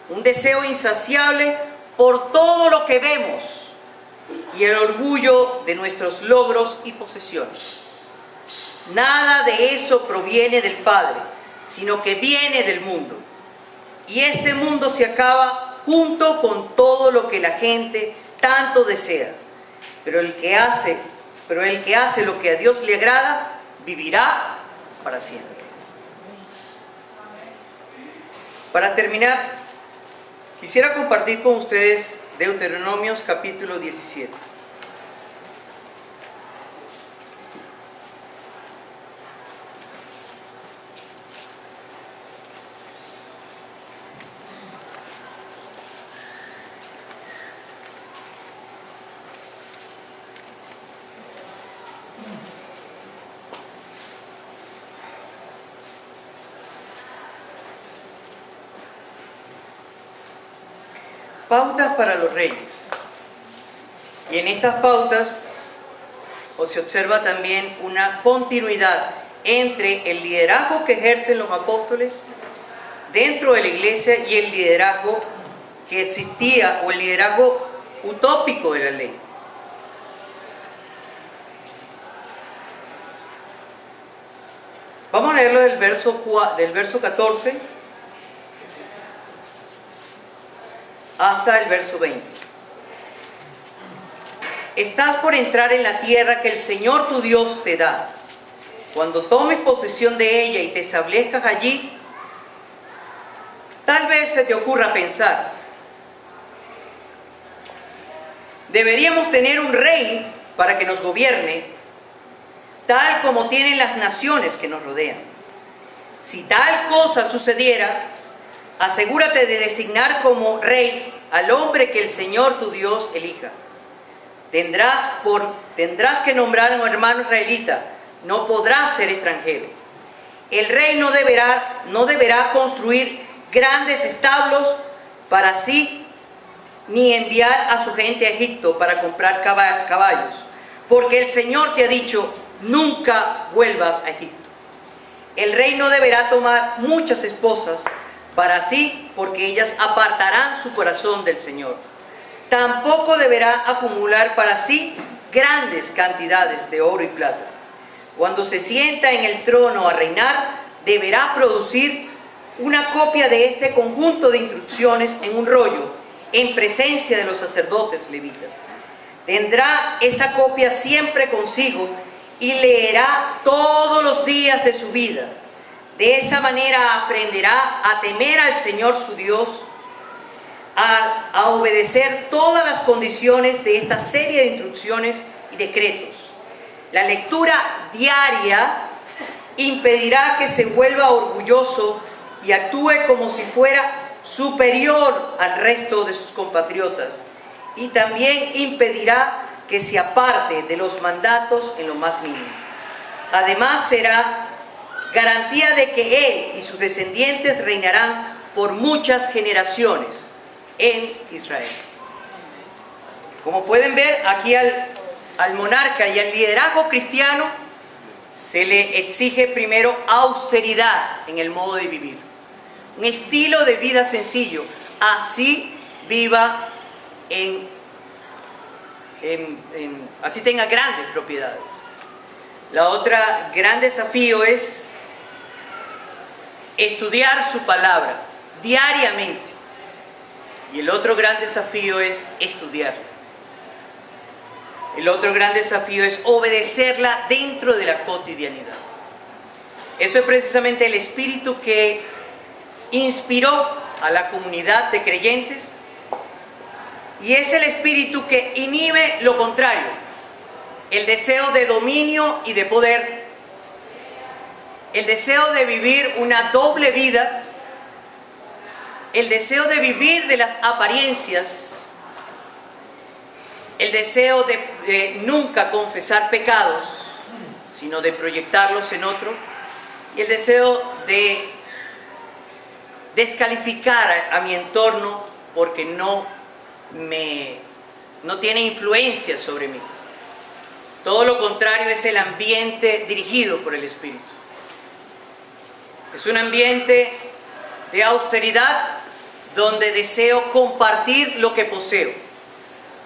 un deseo insaciable por todo lo que vemos y el orgullo de nuestros logros y posesiones. Nada de eso proviene del Padre, sino que viene del mundo. Y este mundo se acaba junto con todo lo que la gente tanto desea. Pero el que hace lo que a Dios le agrada, vivirá para siempre. Para terminar, quisiera compartir con ustedes Deuteronomios capítulo 17. Pautas para los reyes. Y en estas pautas se observa también una continuidad entre el liderazgo que ejercen los apóstoles dentro de la iglesia y el liderazgo que existía, o el liderazgo utópico de la ley. Vamos a leerlo del verso 14 hasta el verso 20. Estás por entrar en la tierra que el Señor tu Dios te da. Cuando tomes posesión de ella y te establezcas allí, tal vez se te ocurra pensar: deberíamos tener un rey para que nos gobierne, tal como tienen las naciones que nos rodean. Si tal cosa sucediera, asegúrate de designar como rey al hombre que el Señor tu Dios elija. Tendrás que nombrar a un hermano israelita, no podrás ser extranjero. El rey no deberá construir grandes establos para sí, ni enviar a su gente a Egipto para comprar caballos, porque el Señor te ha dicho: nunca vuelvas a Egipto. El rey no deberá tomar muchas esposas para sí, porque ellas apartarán su corazón del Señor. Tampoco deberá acumular para sí grandes cantidades de oro y plata. Cuando se sienta en el trono a reinar, deberá producir una copia de este conjunto de instrucciones en un rollo, en presencia de los sacerdotes levitas. Tendrá esa copia siempre consigo y leerá todos los días de su vida. De esa manera aprenderá a temer al Señor su Dios, a obedecer todas las condiciones de esta serie de instrucciones y decretos. La lectura diaria impedirá que se vuelva orgulloso y actúe como si fuera superior al resto de sus compatriotas, y también impedirá que se aparte de los mandatos en lo más mínimo. Además, será garantía de que él y sus descendientes reinarán por muchas generaciones en Israel. Como pueden ver, aquí al monarca y al liderazgo cristiano se le exige primero austeridad en el modo de vivir, un estilo de vida sencillo. Así viva así tenga grandes propiedades. La otra gran desafío es estudiar su palabra diariamente. Y el otro gran desafío es estudiarla. El otro gran desafío es obedecerla dentro de la cotidianidad. Eso es precisamente el espíritu que inspiró a la comunidad de creyentes, y es el espíritu que inhibe lo contrario, el deseo de dominio y de poder, el deseo de vivir una doble vida, el deseo de vivir de las apariencias, el deseo de nunca confesar pecados, sino de proyectarlos en otro, y el deseo de descalificar a mi entorno porque no tiene influencia sobre mí. Todo lo contrario es el ambiente dirigido por el Espíritu. Es un ambiente de austeridad donde deseo compartir lo que poseo,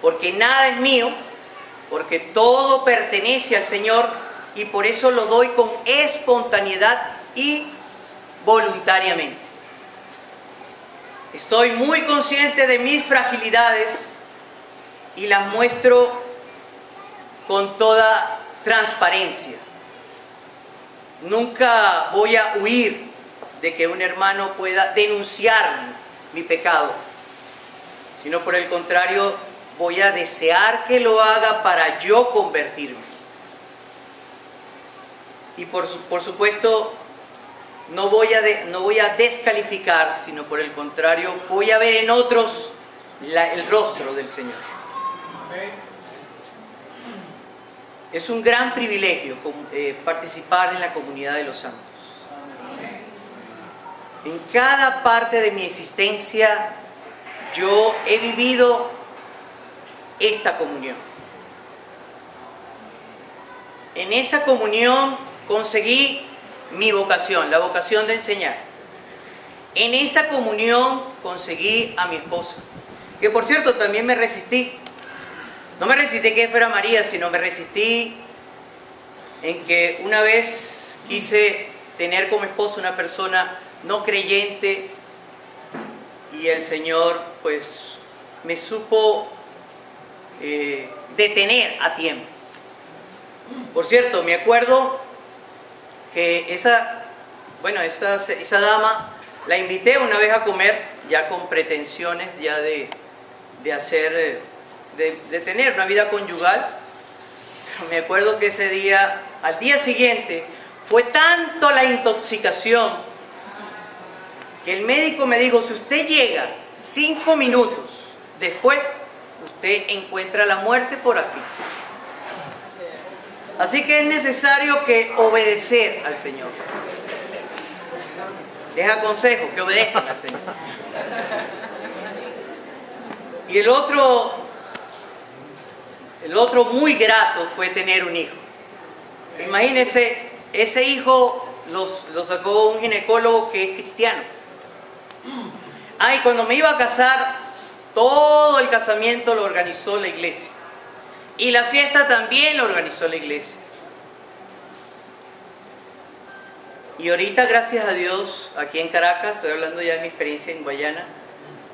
porque nada es mío, porque todo pertenece al Señor, y por eso lo doy con espontaneidad y voluntariamente. Estoy muy consciente de mis fragilidades y las muestro con toda transparencia. Nunca voy a huir de que un hermano pueda denunciar mi pecado, sino por el contrario, voy a desear que lo haga para yo convertirme. Y por supuesto, no voy a descalificar, sino por el contrario, voy a ver en otros el rostro del Señor. Es un gran privilegio participar en la comunidad de los santos. En cada parte de mi existencia yo he vivido esta comunión. En esa comunión conseguí mi vocación, la vocación de enseñar. En esa comunión conseguí a mi esposa, que por cierto también me resistí. No me resistí que fuera María, sino me resistí en que una vez quise tener como esposa una persona no creyente y el Señor pues me supo detener a tiempo. Por cierto, me acuerdo que esa dama la invité una vez a comer ya con pretensiones ya de tener una vida conyugal. Pero me acuerdo que ese día, al día siguiente, fue tanto la intoxicación que el médico me dijo: si usted llega 5 minutos después, usted encuentra la muerte por asfixia. Así que es necesario que obedecer al Señor. Les aconsejo que obedezcan al Señor. Y el otro muy grato fue tener un hijo. Imagínense, ese hijo lo sacó un ginecólogo que es cristiano. Y cuando me iba a casar, todo el casamiento lo organizó la iglesia. Y la fiesta también la organizó la iglesia. Y ahorita, gracias a Dios, aquí en Caracas, estoy hablando ya de mi experiencia en Guayana,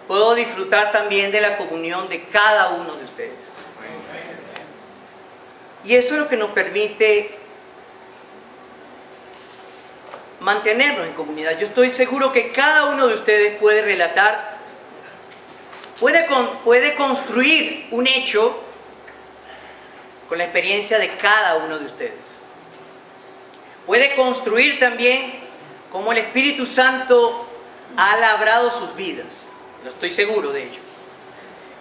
puedo disfrutar también de la comunión de cada uno de ustedes. Y eso es lo que nos permite mantenernos en comunidad. Yo estoy seguro que cada uno de ustedes puede relatar, puede construir un hecho con la experiencia de cada uno de ustedes. Puede construir también cómo el Espíritu Santo ha labrado sus vidas. Yo estoy seguro de ello.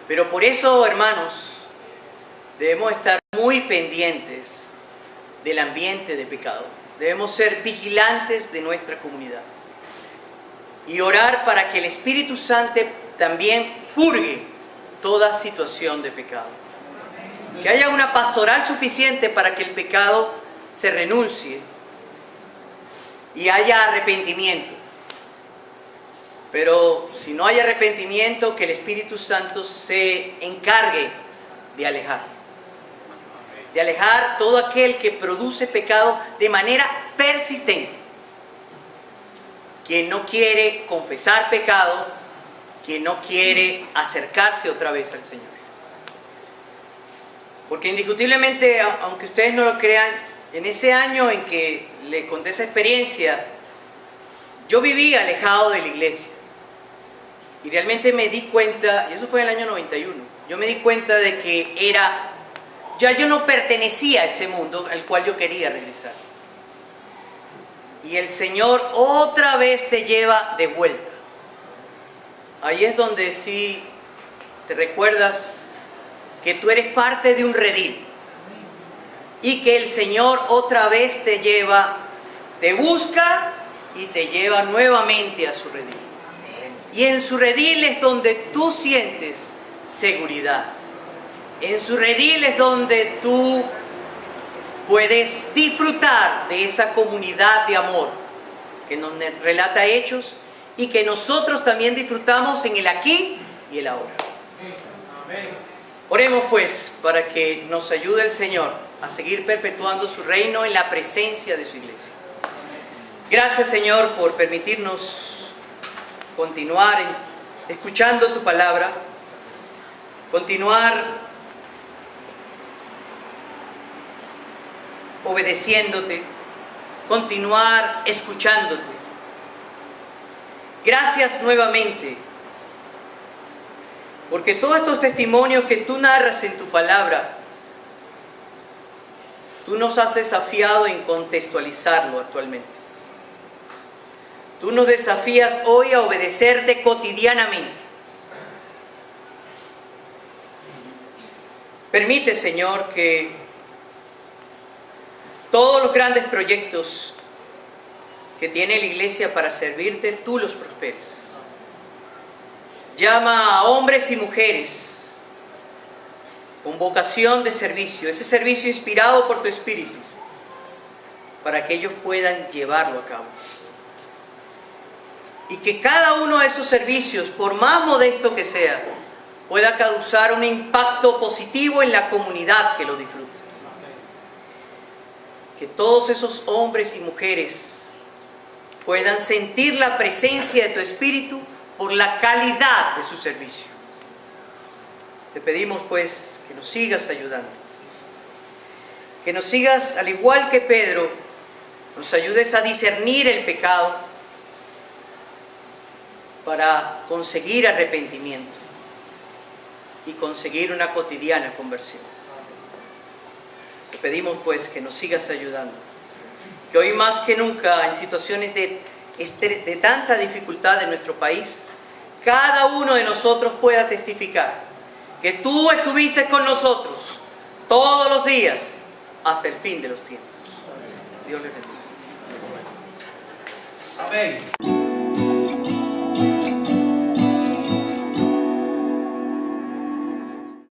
Pero por eso, hermanos, debemos estar muy pendientes del ambiente de pecado. Debemos ser vigilantes de nuestra comunidad y orar para que el Espíritu Santo también purgue toda situación de pecado. Que haya una pastoral suficiente para que el pecado se renuncie y haya arrepentimiento. Pero si no hay arrepentimiento, que el Espíritu Santo se encargue de alejar todo aquel que produce pecado de manera persistente, quien no quiere confesar pecado, quien no quiere acercarse otra vez al Señor. Porque indiscutiblemente, aunque ustedes no lo crean, en ese año en que le conté esa experiencia, yo viví alejado de la iglesia. Y realmente me di cuenta, y eso fue en el año 91, yo me di cuenta de que ya yo no pertenecía a ese mundo al cual yo quería regresar. Y el Señor otra vez te lleva de vuelta. Ahí es donde sí te recuerdas que tú eres parte de un redil. Y que el Señor otra vez te busca y te lleva nuevamente a su redil. Y en su redil es donde tú sientes seguridad. En su redil es donde tú puedes disfrutar de esa comunidad de amor que nos relata Hechos y que nosotros también disfrutamos en el aquí y el ahora. Oremos pues para que nos ayude el Señor a seguir perpetuando su reino en la presencia de su iglesia. Gracias, Señor, por permitirnos continuar escuchando tu palabra, continuar obedeciéndote, continuar escuchándote. Gracias nuevamente, porque todos estos testimonios que tú narras en tu palabra, tú nos has desafiado en contextualizarlo actualmente. Tú nos desafías hoy a obedecerte cotidianamente. Permite, Señor, que todos los grandes proyectos que tiene la iglesia para servirte, tú los prosperes. Llama a hombres y mujeres con vocación de servicio, ese servicio inspirado por tu Espíritu, para que ellos puedan llevarlo a cabo. Y que cada uno de esos servicios, por más modesto que sea, pueda causar un impacto positivo en la comunidad que lo disfruta. Que todos esos hombres y mujeres puedan sentir la presencia de tu Espíritu por la calidad de su servicio. Te pedimos pues que nos sigas ayudando. Que nos sigas, al igual que Pedro, nos ayudes a discernir el pecado para conseguir arrepentimiento y conseguir una cotidiana conversión. Te pedimos pues que nos sigas ayudando, que hoy más que nunca en situaciones de tanta dificultad en nuestro país, cada uno de nosotros pueda testificar que tú estuviste con nosotros todos los días hasta el fin de los tiempos. Dios les bendiga. Amén.